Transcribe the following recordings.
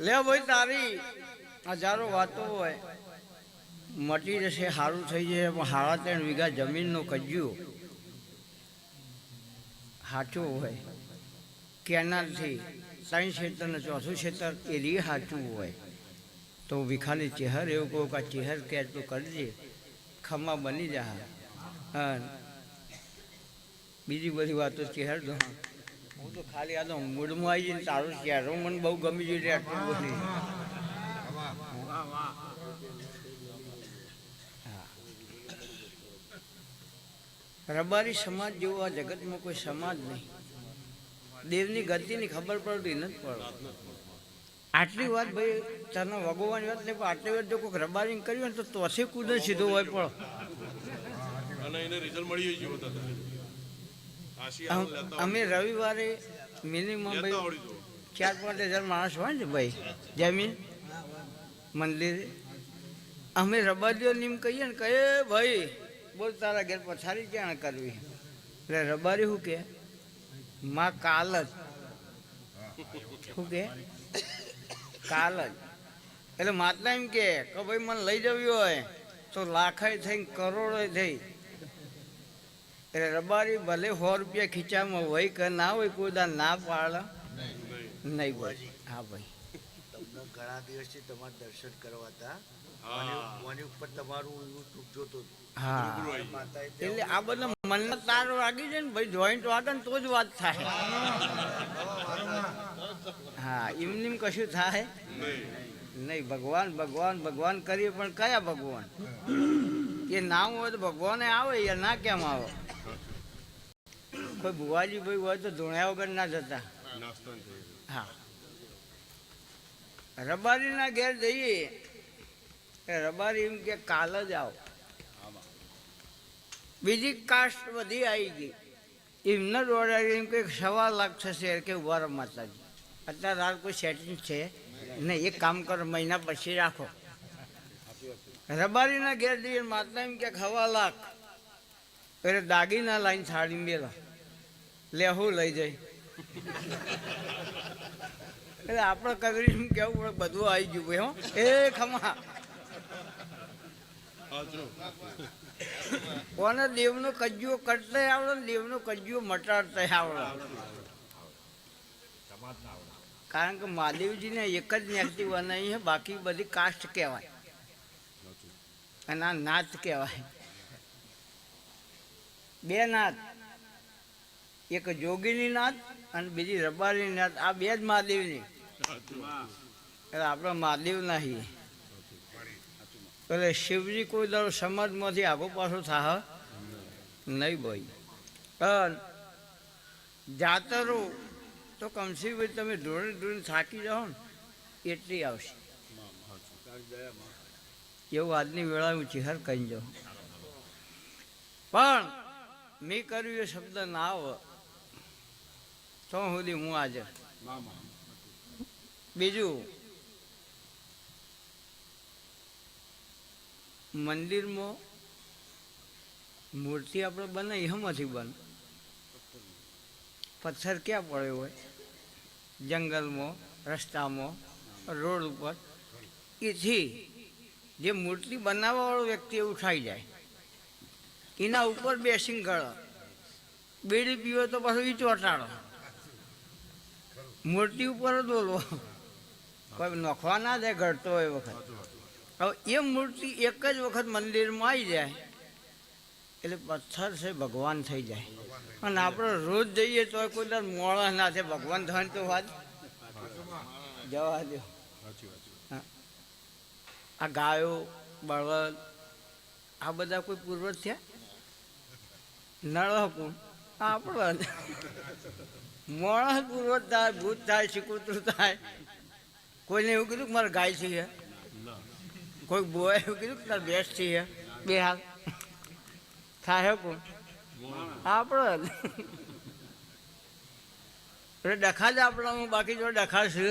લે ભાઈ તારી હજારો વાતો હોય મટી જશે, સારું થઈ જશે, પણ 3.5 વીઘા જમીનનો કજ્યું સાચું હોય, કેનાલથી 3 ક્ષેત્ર ને 4થું ક્ષેત્ર એ રી સાચું હોય તો વિખાલી ચહેર એવું કહું કે ચહેર કે તું કરજે, ખમા બની જા. હા, બીજી બધી વાતો ચહેર દો. હું તો ખાલી આ તો મૂડમાં આવી જઈને તારું ચહેરો મને બહુ ગમી ગયું આટલું બોલી. રબારી સમાજ જેવો આ જગતમાં કોઈ સમાજ નહીં. દેવની ગતિની ખબર પડતી નથી પડતી. આટલી વાત ભાઈ તને ભગવાન વાત નહીં, પણ આટલી વાત જો કોઈક રબારી કર્યું ને તો તોસે કૂદે સીધો હોય પડો. અમે રવિવારે મિનિમમ ભાઈ 4-5 હજાર માણસ હોય ને ભાઈ જમીન મંદિરે, અમે રબારીઓ નિમ કહીએ ને કહે ભાઈ બોલ તારા ઘેર પથારી ક્યાં કરવી, એટલે રબારી શું કે માં કાલ જ, શું કે કાલ જ. એટલે માતા એમ કે ભાઈ મને લઈ જવી હોય તો લાખાય થઈ કરોડો થઈ. એટલે રબારી ભલે 100 રૂપિયા ખીચામાં હોય કે ના હોય કોઈ દા ના પાડે નહીં ભાઈ. હા ભાઈ, તમને ઘણા દિવસથી તમારે દર્શન કરવા હતા, મને ઉપર તમારું યુટ્યુબ જોતો. હા, એટલે આ બધા મનને તારો લાગી જાય ને ભાઈ, જોઈન્ટ વાગે ને તો જ વાત થાય. હા, એમની કશું થાય નહીં. ભગવાન ભગવાન ભગવાન કરીએ પણ કયા ભગવાન? એ નામ હોય તો ભગવાન આવે, યા ના કેમ આવે? કોઈ ભુવાજી ભાઈ હોય તો ધોણ્યા વગર ના જતા. હા, રબારીના ઘેર જઈએ, રબારી એમ કે કાલ જ આવો. બીજી કાસ્ટ બધી આવી ગઈ, એમને દોડાવી એમ કે 1.25 લાખ થશે કે ઉભા રહો માતાજી, અત્યારે હાલ કોઈ સેટિંગ છે નહીં, એક કામ કરો મહિના પછી રાખો. રબારીના ઘેર જઈએ, માતા એમ કે 1.25 લાખ, એટલે દાગીના લાઈન થાળી મેલો લે હું લઈ જાય. એટલે આપણે કગરી કેવું પડે બધું આવી ગયું ભાઈ. હો એ ખમા કોને દેવનો કજ્જો કરતા આવડે ને દેવનો કજ્જો મટાડતા આવડે. કારણ કે મહાદેવજીને એક જ જ્ઞાતિ બનાવી છે, બાકી બધી કાસ્ટ કહેવાય અને આ નાત કહેવાય. 2 નાત, એક જોગીની નાત અને બીજી રબારીની નાત. આ 2 જ મહાદેવની, એટલે આપણે મહાદેવ નહીં. એટલે શિવજી કોઈ દર સમાજમાંથી આગો પાછો થાય નહીં ભાઈ. જાતરો તો કમસી ભાઈ તમે ઢોળી ઢોળીને થાકી જાઓ ને એટલી આવશે. એવું આજની વેળા હું ચહેર કહી જાઉં, પણ મેં કર્યું એ શબ્દ ના આવે તો સુધી હું હાજર. બીજું, મંદિરમાં મૂર્તિ આપણે બનાવી એમાંથી બને, પથ્થર ક્યાં પડ્યો હોય? જંગલમાં, રસ્તામાં, રોડ ઉપર. એથી જે મૂર્તિ બનાવવાવાળો વ્યક્તિ એવું થઈ જાય, એના ઉપર બેસીને ગળો, બીડી પીવો તો પાછું એ ચોટાડો, મૂર્તિ ઉપર જ બોલવો, કોઈ નોખવા ના જાય ઘડતો હોય વખત. હવે એ મૂર્તિ એક જ વખત મંદિરમાં આવી જાય એટલે પથ્થર છે ભગવાન થઈ જાય. અને આપણે રોજ જઈએ તો કોઈ દર મોડા ના થાય ભગવાન થવાની તો વાત જવા દો. આ ગાયો બળદ આ બધા કોઈ પૂર્વજ થયા? નળ કોણ? આપણો મોડા પૂર્વજ થાય, ભૂત થાય, શીકુતરું થાય. કોઈને એવું કીધું કે મારે ગાય છે, કોઈ બોય એવું કીધું કે તારે ભેંસ છે, 2 હાલ થાય કોણ? આપણો એટલે ડખા જ આપણામાં, બાકી જો ડખાશે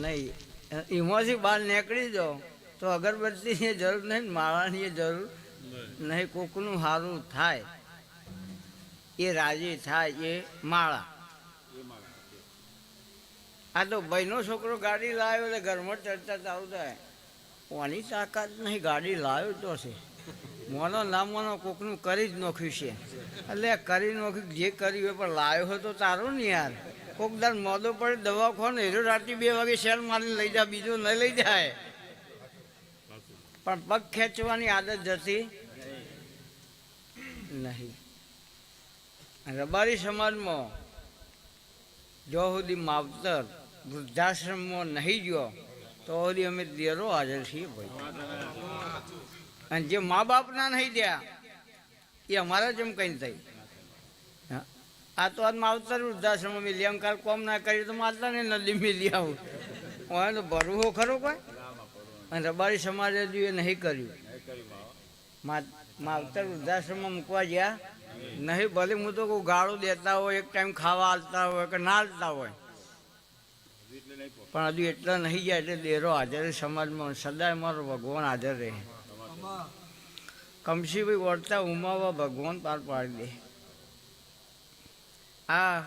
નહીં. એમાંથી બહાર નીકળી જાઓ તો અગરબત્તીની જરૂર નહીં, માળાની જરૂર નહીં. કોકનું સારું થાય એ રાજી થાય એ માળા. આ તો ભાઈનો છોકરો ગાડી લાવ્યો એટલે ઘરમાં ચર્ચા ચાલુ થાય, કોની તાકાત નહીં, ગાડી લાવ્યો તો છે, મોનો ના મોનો કોકનું કરી જ નોખ્યું છે, એટલે કરી નોખ્યું જે કર્યું હોય પણ લાવ્યો હોય તો તારો ને યાર. કોક દર મોદો પડે દવાખાને હેરો રાતે 2 વાગે શેલ મારીને લઈ જાય, બીજો ન લઈ જાય. પણ પગ ખેંચવાની આદત જતી નહીં. રબારી સમાજમાં જો સુધી માવતર વૃદ્ધાશ્રમમાં નહીં ગયો તો સુધી અમે દેરો હાજર છીએ ભાઈ. અને જે મા બાપના નહીં દ્યા એ અમારા જેમ કંઈ થઈ. આ તો આજ માવતર વૃદ્ધાશ્રમ મિલી આમ કાલ કોમ ના કરી તો માતાને નદી મિલી આવું હોય તો ભરવું ખરો કોઈ. અને રબારી સમાજે એ નહીં કર્યું. માવતર વૃદ્ધાશ્રમમાં મૂકવા ગયા નહીં. ભલે હું તો કોઈ ગાળો દેતા હોય, એક ટાઈમ ખાવા હાલતા હોય કે ના હાલતા હોય, પણ હજુ એટલા નહીં ગયા એટલે દેરો હાજર સમાજમાં સદાય મારો ભગવાન હાજર રહે. કમશીભાઈ વર્તા ઉમાવા ભગવાન પાર પાડી દે. આ